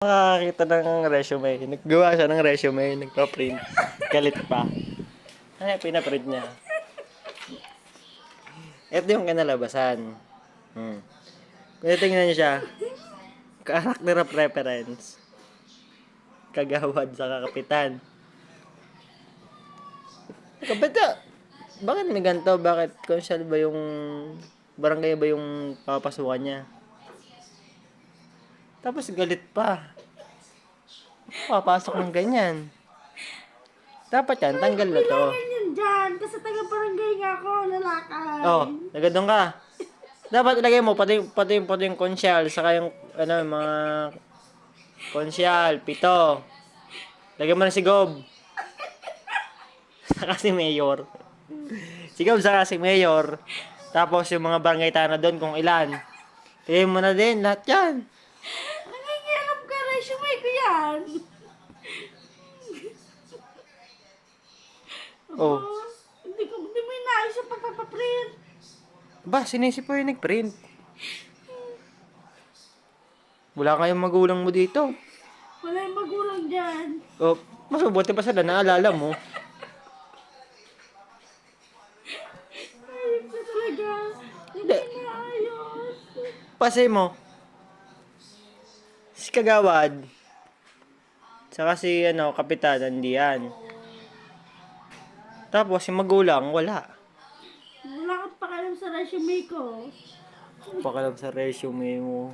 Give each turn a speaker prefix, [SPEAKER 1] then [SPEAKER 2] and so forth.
[SPEAKER 1] Makakakita ng resume. Naggawa siya ng resume, nagpa-print. Galit pa. Ay, pinaprint niya. Ito yung kinalabasan. Kaya tingnan niyo siya. Character of reference. Kagawad sa kakapitan. Bakit may ganito? Bakit konsyal ba yung barangay ba yung papasukan niya? Tapos galit pa. Papasok ng ganyan. Dapat yan, tanggal na to.
[SPEAKER 2] Kailangan yun dyan, kasi taga-barangay nga ako, lalakay.
[SPEAKER 1] Oh, nagadong ka. Dapat ilagay mo pati yung konsyal saka yung mga konsyal, pito. Lagyan mo na si Gob. Saka si Mayor. Si Gob saka si Mayor. Tapos yung mga barangay tana doon kung ilan. Tingin mo na din lahat yan.
[SPEAKER 2] Nangingialam ka, resume ko yan.
[SPEAKER 1] Oh.
[SPEAKER 2] Hindi mo inaayos yung pagpapaprint.
[SPEAKER 1] Ba, sinisip po yung nag-print. Wala kayong magulang mo dito.
[SPEAKER 2] Wala yung magulang dyan.
[SPEAKER 1] Oh, mas mabuti pa sila, naalala mo.
[SPEAKER 2] Ayos na talaga. Hindi inaayos.
[SPEAKER 1] Pase mo. Si Kagawad. Saka si kapitan, hindi yan. Tapos si magulang, wala.
[SPEAKER 2] Wala kang pakialam sa resume ko.
[SPEAKER 1] Pakalab sa resume mo.